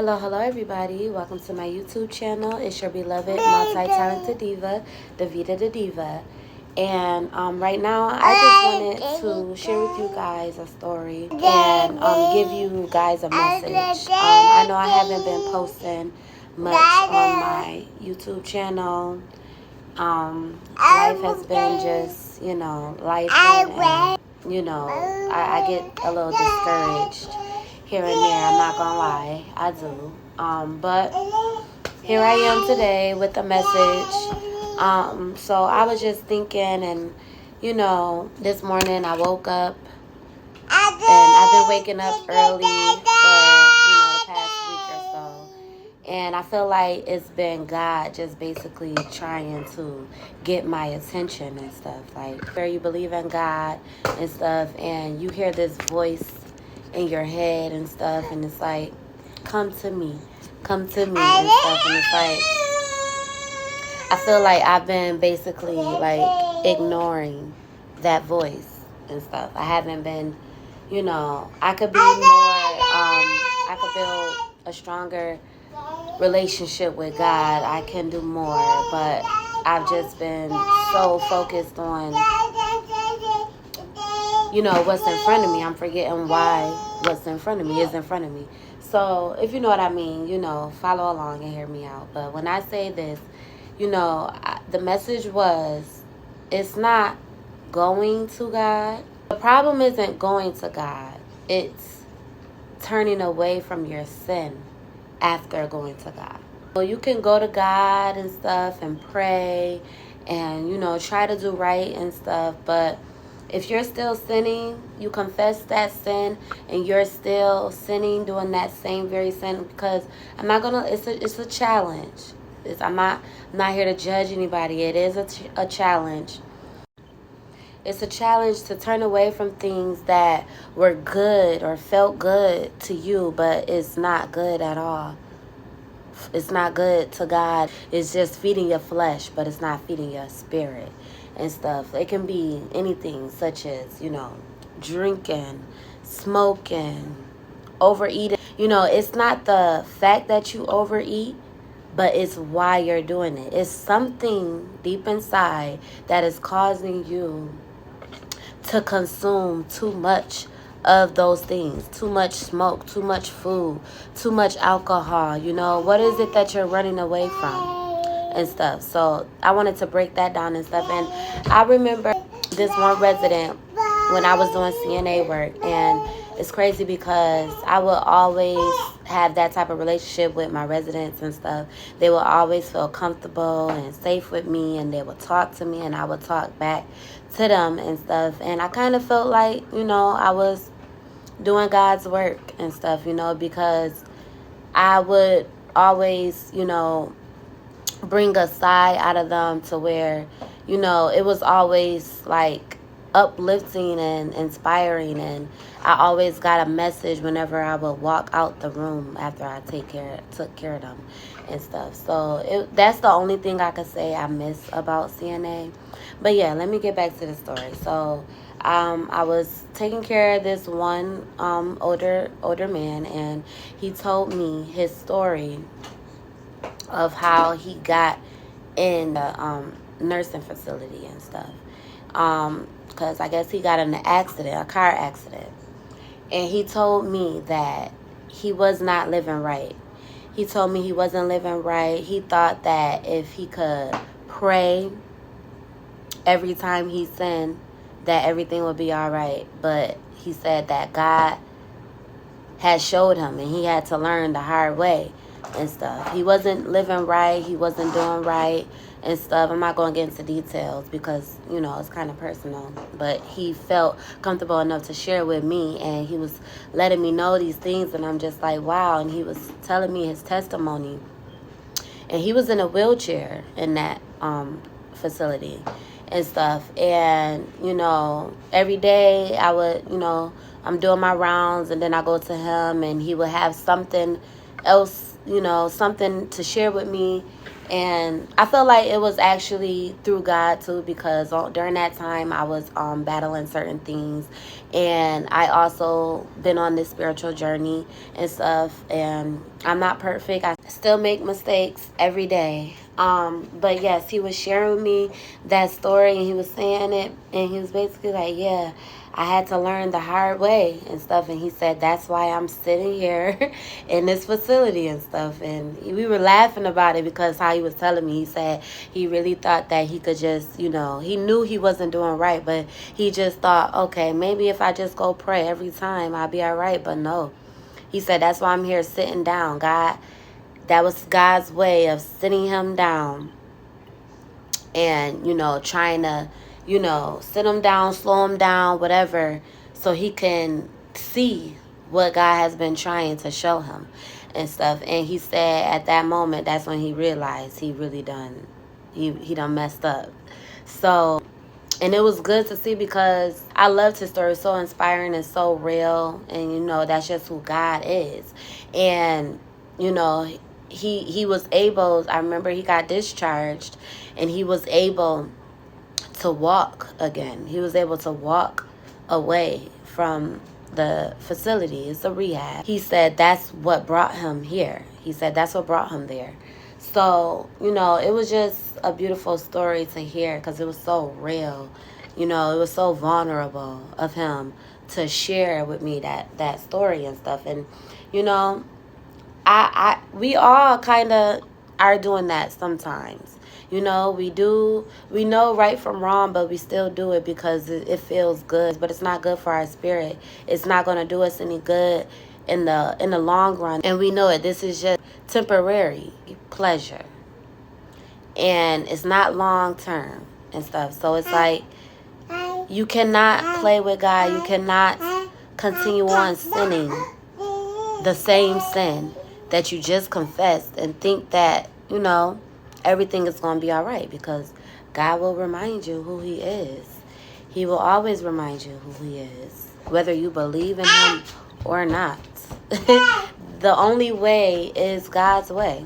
Hello, everybody. Welcome to my YouTube channel. It's your beloved multi-talented diva, Davita the Diva. And right now, I just wanted to share with you guys a story and give you guys a message. I know I haven't been posting much on my YouTube channel. Life has been just, life and, I get a little discouraged here and there. I'm not gonna lie, I do. But here I am today with a message. So I was just thinking, and this morning I woke up, and I've been waking up early for the past week or so. And I feel like it's been God just basically trying to get my attention and stuff. Like, where you believe in God and stuff, and you hear this voice in your head and stuff, and it's like, come to me and stuff. And it's like, I feel like I've been basically like ignoring that voice and stuff. I haven't been, I could be more, I could build a stronger relationship with God. I can do more, but I've just been so focused on what's in front of me. I'm forgetting why what's in front of me is in front of me. So if you know what I mean, follow along and hear me out. But when I say this, the message was, it's not going to God. The problem isn't going to God. It's turning away from your sin after going to God. Well, you can go to God and stuff and pray and, try to do right and stuff. But if you're still sinning, you confess that sin and you're still sinning, doing that same very sin, because I'm not going to, it's a challenge. I'm not here to judge anybody. It is a challenge. It's a challenge to turn away from things that were good or felt good to you, but it's not good at all. It's not good to God. It's just feeding your flesh, but it's not feeding your spirit and stuff. It can be anything, such as, drinking, smoking, overeating. It's not the fact that you overeat, but it's why you're doing it. It's something deep inside that is causing you to consume too much of those things. Too much smoke, too much food, too much alcohol. What is it that you're running away from and stuff? So I wanted to break that down and stuff. And I remember this one resident when I was doing CNA work, and it's crazy because I will always have that type of relationship with my residents and stuff. They will always feel comfortable and safe with me, and they will talk to me, and I would talk back to them and stuff. And I kind of felt like, I was doing God's work and stuff, because I would always, bring a side out of them to where, it was always like uplifting and inspiring, and I always got a message whenever I would walk out the room after I took care of them and stuff. So that's the only thing I could say I miss about CNA. But yeah, let me get back to the story. So I was taking care of this one older man, and he told me his story of how he got in the nursing facility and stuff. Because I guess he got in a car accident. And he told me that he was not living right. He told me he wasn't living right. He thought that if he could pray every time he sinned, that everything would be all right. But he said that God had showed him, and he had to learn the hard way and stuff. He wasn't living right. He wasn't doing right and stuff. I'm not going to get into details because, it's kind of personal. But he felt comfortable enough to share with me, and he was letting me know these things, and I'm just like, wow. And he was telling me his testimony. And he was in a wheelchair in that facility and stuff. And, every day I would, I'm doing my rounds, and then I go to him, and he would have something else, something to share with me. And I feel like it was actually through God too, because during that time I was battling certain things, and I also been on this spiritual journey and stuff. And I'm not perfect. I still make mistakes every day. But yes, he was sharing with me that story, and he was saying it, and he was basically like, yeah, I had to learn the hard way and stuff. And he said, that's why I'm sitting here in this facility and stuff. And we were laughing about it because how he was telling me, he said he really thought that he could just, you know, he knew he wasn't doing right, but he just thought, okay, maybe if I just go pray every time, I'll be all right. But no, he said, that's why I'm here sitting down. God, that was God's way of sitting him down and, you know, trying to, you know, sit him down, slow him down, whatever, so he can see what God has been trying to show him and stuff. And he said at that moment, that's when he realized he really done, he done messed up. So, and it was good to see because I loved his story. So inspiring and so real. And, you know, that's just who God is. And, you know, he was able, I remember he got discharged and he was able to walk again. He was able to walk away from the facility. It's a rehab. He said that's what brought him here. He said that's what brought him there. So, you know, it was just a beautiful story to hear because it was so real. You know, it was so vulnerable of him to share with me that story and stuff. And, you know, we all kind of are doing that sometimes. You know, we know right from wrong, but we still do it because it feels good, but it's not good for our spirit. It's not going to do us any good in the long run. And we know it. This is just temporary pleasure. And it's not long term and stuff. So it's like you cannot play with God. You cannot continue on sinning the same sin that you just confessed and think that, you know, everything is going to be all right, because God will remind you who he is. He will always remind you who he is, whether you believe in him or not. The only way is God's way.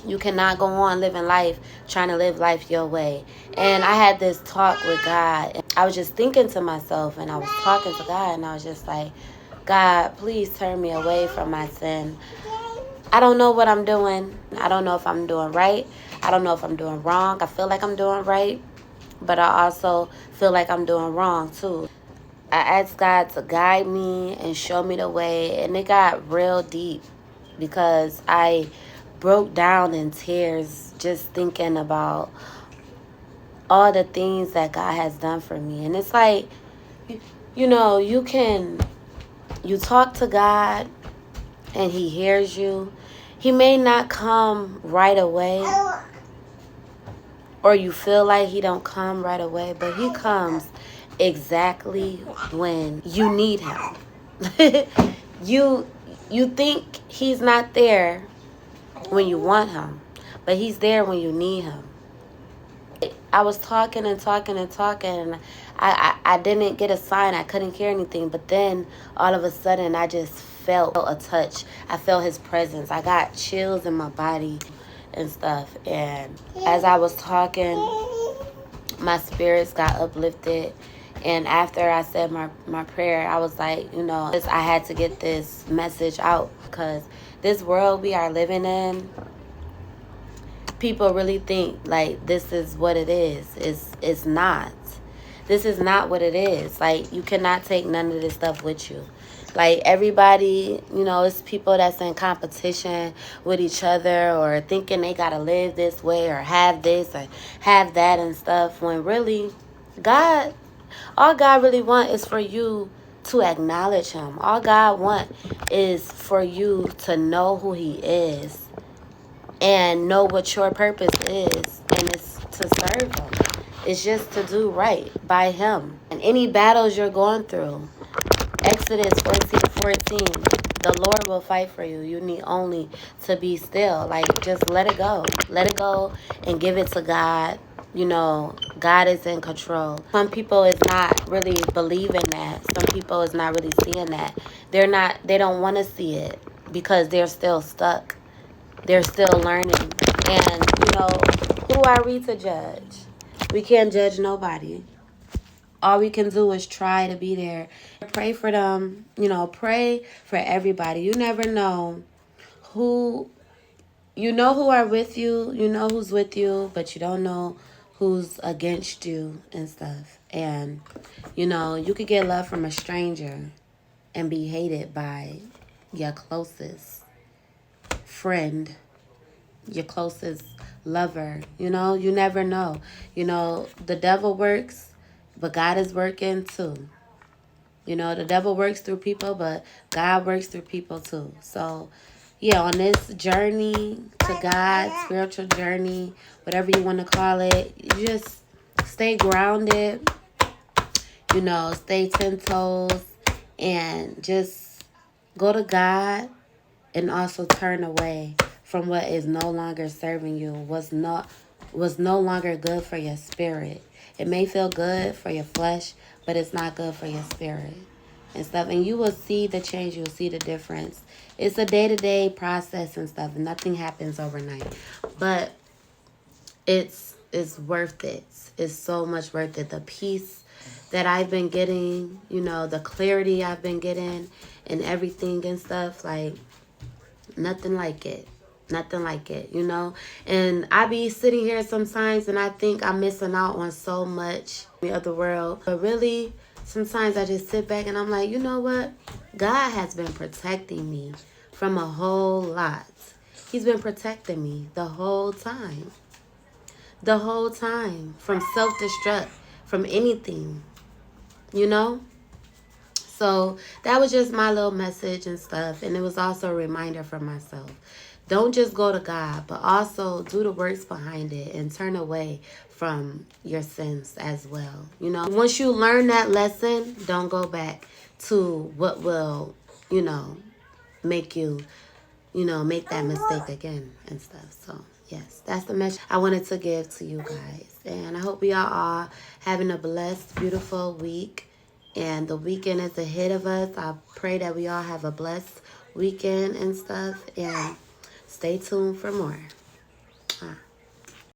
You cannot go on living life trying to live life your way. And I had this talk with God. And I was just thinking to myself, and I was talking to God, and I was just like, God, please turn me away from my sin. I don't know what I'm doing. I don't know if I'm doing right. I don't know if I'm doing wrong. I feel like I'm doing right, but I also feel like I'm doing wrong too. I asked God to guide me and show me the way, and it got real deep because I broke down in tears just thinking about all the things that God has done for me. And it's like, you know, you talk to God and he hears you. He may not come right away, or you feel like he don't come right away, but he comes exactly when you need him. You think he's not there when you want him, but he's there when you need him. I was talking and talking and talking, and I didn't get a sign. I couldn't hear anything, but then all of a sudden I just felt a touch. I felt his presence. I got chills in my body and stuff. And as I was talking, my spirits got uplifted. And after I said my prayer, I was like, you know, I had to get this message out, because this world we are living in, people really think like this is what it is. It's not. This is not what it is. Like, you cannot take none of this stuff with you. Like, everybody, you know, it's people that's in competition with each other, or thinking they gotta live this way or have this or have that and stuff, when really all God really wants is for you to acknowledge him. All God wants is for you to know who he is and know what your purpose is, and it's to serve him. It's just to do right by him. And any battles you're going through, Exodus 14:14, the Lord will fight for you. You need only to be still. Like, just let it go. Let it go and give it to God. You know, God is in control. Some people is not really believing that. Some people is not really seeing that. They don't want to see it because they're still stuck. They're still learning. And, who are we to judge? We can't judge nobody. All we can do is try to be there. Pray for them. Pray for everybody. You never know who, who are with you. You know who's with you, but you don't know who's against you and stuff. And, you could get love from a stranger and be hated by your closest friend, your closest lover. You never know. The devil works, but God is working too. The devil works through people, but God works through people too. So, yeah, on this journey to God, spiritual journey, whatever you want to call it, you just stay grounded, stay 10 toes, and just go to God, and also turn away from what is no longer serving you, was no longer good for your spirit. It may feel good for your flesh, but it's not good for your spirit and stuff. And you will see the change. You'll see the difference. It's a day-to-day process and stuff. Nothing happens overnight. But it's worth it. It's so much worth it. The peace that I've been getting, the clarity I've been getting and everything and stuff, like, nothing like it. Nothing like it, And I be sitting here sometimes and I think I'm missing out on so much of the world. But really, sometimes I just sit back and I'm like, you know what? God has been protecting me from a whole lot. He's been protecting me the whole time. The whole time. From self-destruct, from anything, So that was just my little message and stuff. And it was also a reminder for myself. Don't just go to God, but also do the works behind it and turn away from your sins as well. Once you learn that lesson, don't go back to what will, make you, make that mistake again and stuff. So, yes, that's the message I wanted to give to you guys. And I hope we are all having a blessed, beautiful week. And the weekend is ahead of us. I pray that we all have a blessed weekend and stuff. And stay tuned for more.